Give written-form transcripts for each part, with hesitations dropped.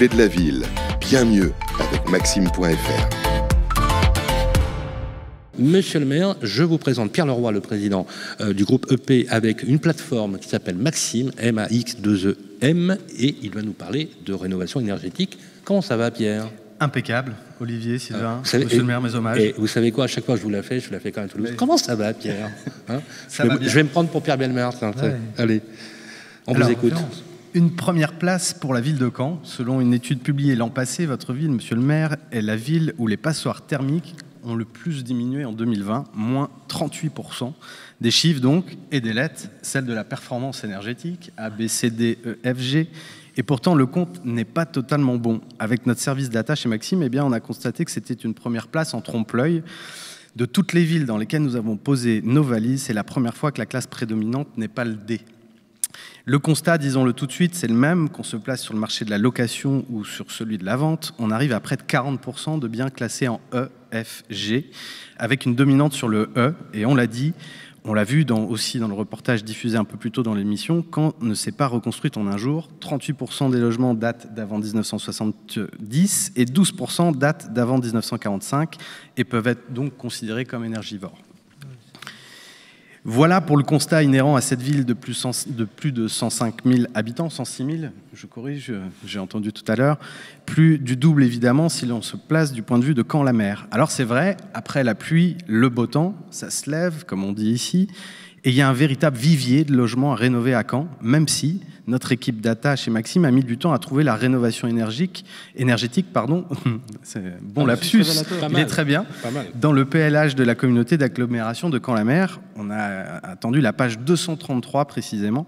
clés de la ville, bien mieux avec Maxime.fr. Monsieur le maire, je vous présente Pierre Leroy, le président du groupe EP, avec une plateforme qui s'appelle Maxime, M-A-X-2-E-M, et il va nous parler de rénovation énergétique. Comment ça va, Pierre ? Impeccable, Olivier, Sylvain, monsieur le maire, mes hommages. Et vous savez quoi, à chaque fois que je vous la fais quand même Toulouse. Oui. Comment ça va, Pierre ? Je vais me prendre pour Pierre Bellemare. Ouais. Allez, on vous écoute. Une première place pour la ville de Caen. Selon une étude publiée l'an passé, votre ville, monsieur le maire, est la ville où les passoires thermiques ont le plus diminué en 2020, moins 38%. Des chiffres donc, et des lettres, celle de la performance énergétique, A, B, C, D, E, F, G. Et pourtant, le compte n'est pas totalement bon. Avec notre service data chez Maxime, eh bien, on a constaté que c'était une première place en trompe-l'œil. De toutes les villes dans lesquelles nous avons posé nos valises, c'est la première fois que la classe prédominante n'est pas le D. Le constat, disons-le tout de suite, c'est le même, qu'on se place sur le marché de la location ou sur celui de la vente. On arrive à près de 40% de biens classés en E, F, G, avec une dominante sur le E. Et on l'a dit, on l'a vu aussi dans le reportage diffusé un peu plus tôt dans l'émission, Caen ne s'est pas reconstruite en un jour. 38% des logements datent d'avant 1970 et 12% datent d'avant 1945 et peuvent être donc considérés comme énergivores. Voilà pour le constat inhérent à cette ville de plus de 105 000 habitants, 106 000, je corrige, j'ai entendu tout à l'heure, plus du double évidemment si l'on se place du point de vue de Caen-la-Mer. Alors c'est vrai, après la pluie, le beau temps, ça se lève, comme on dit ici, et il y a un véritable vivier de logements à rénover à Caen, même si notre équipe data chez Maxime a mis du temps à trouver la rénovation énergétique, c'est bon lapsus, il est très bien. Dans le PLH de la communauté d'agglomération de Caen-la-Mer, on a attendu la page 233 précisément,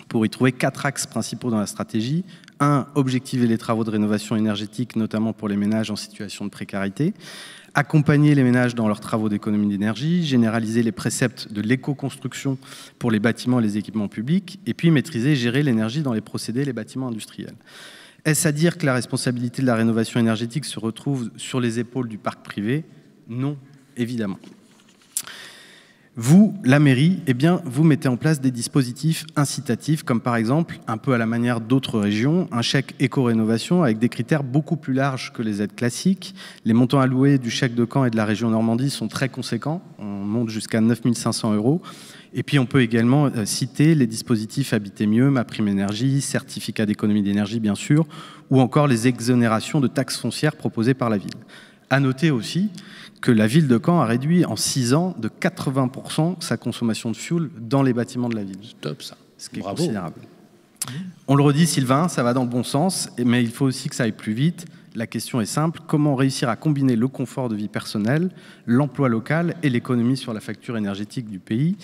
pour y trouver 4 axes principaux dans la stratégie. 1. Objectiver les travaux de rénovation énergétique, notamment pour les ménages en situation de précarité. Accompagner les ménages dans leurs travaux d'économie d'énergie, généraliser les préceptes de l'éco-construction pour les bâtiments et les équipements publics, et puis maîtriser et gérer l'énergie dans les procédés et les bâtiments industriels. Est-ce à dire que la responsabilité de la rénovation énergétique se retrouve sur les épaules du parc privé ? Non, évidemment. Vous, la mairie, eh bien, vous mettez en place des dispositifs incitatifs, comme par exemple, un peu à la manière d'autres régions, un chèque éco-rénovation avec des critères beaucoup plus larges que les aides classiques. Les montants alloués du chèque de Caen et de la région Normandie sont très conséquents, on monte jusqu'à 9 500 €. Et puis on peut également citer les dispositifs Habiter mieux, MaPrimeEnergie, certificat d'économie d'énergie bien sûr, ou encore les exonérations de taxes foncières proposées par la ville. À noter aussi que la ville de Caen a réduit en 6 ans de 80% sa consommation de fioul dans les bâtiments de la ville. Top ça. Ce qui est considérable. On le redit, Sylvain, ça va dans le bon sens, mais il faut aussi que ça aille plus vite. La question est simple, comment réussir à combiner le confort de vie personnel, l'emploi local et l'économie sur la facture énergétique du pays ?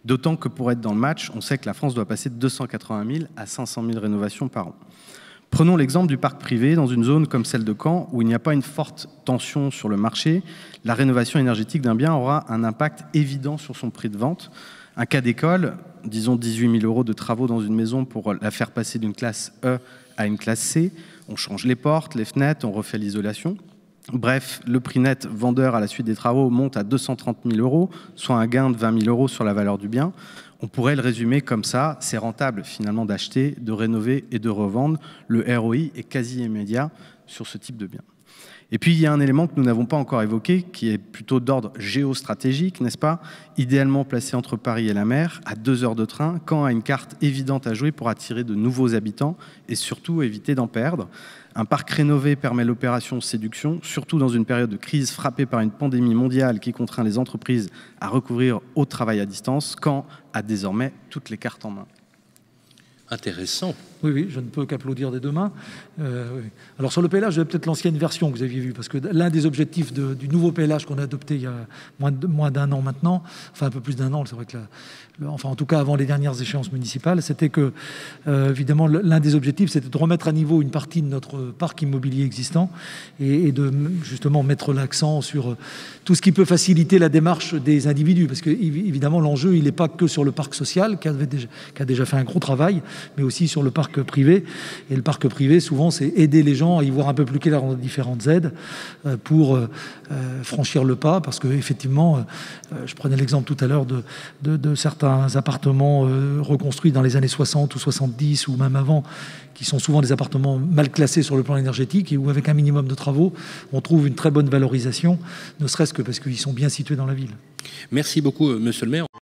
D'autant que pour être dans le match, on sait que la France doit passer de 280 000 à 500 000 rénovations par an. Prenons l'exemple du parc privé dans une zone comme celle de Caen où il n'y a pas une forte tension sur le marché. La rénovation énergétique d'un bien aura un impact évident sur son prix de vente. Un cas d'école, disons 18 000 € de travaux dans une maison pour la faire passer d'une classe E à une classe C. On change les portes, les fenêtres, on refait l'isolation. Bref, le prix net vendeur à la suite des travaux monte à 230 000 €, soit un gain de 20 000 € sur la valeur du bien. On pourrait le résumer comme ça, c'est rentable finalement d'acheter, de rénover et de revendre. Le ROI est quasi immédiat sur ce type de bien. Et puis il y a un élément que nous n'avons pas encore évoqué, qui est plutôt d'ordre géostratégique, n'est-ce pas ? Idéalement placé entre Paris et la mer, à 2 heures de train, Caen a une carte évidente à jouer pour attirer de nouveaux habitants et surtout éviter d'en perdre. Un parc rénové permet l'opération séduction, surtout dans une période de crise frappée par une pandémie mondiale qui contraint les entreprises à recourir au travail à distance. Caen a désormais toutes les cartes en main. Intéressant. Oui, je ne peux qu'applaudir des deux mains. Oui. Alors sur le PLH, je vais peut-être l'ancienne version que vous aviez vue, parce que l'un des objectifs du nouveau PLH qu'on a adopté il y a moins d'un an maintenant, enfin un peu plus d'un an, c'est vrai que en tout cas avant les dernières échéances municipales, c'était que, évidemment, l'un des objectifs, c'était de remettre à niveau une partie de notre parc immobilier existant et de justement mettre l'accent sur tout ce qui peut faciliter la démarche des individus, parce que évidemment l'enjeu, il n'est pas que sur le parc social, qui a déjà fait un gros travail, mais aussi sur le parc parc privé. Et le parc privé, souvent, c'est aider les gens à y voir un peu plus clair dans différentes aides pour franchir le pas. Parce qu'effectivement, je prenais l'exemple tout à l'heure de certains appartements reconstruits dans les années 60 ou 70 ou même avant, qui sont souvent des appartements mal classés sur le plan énergétique et où, avec un minimum de travaux, on trouve une très bonne valorisation, ne serait-ce que parce qu'ils sont bien situés dans la ville. Merci beaucoup, monsieur le maire.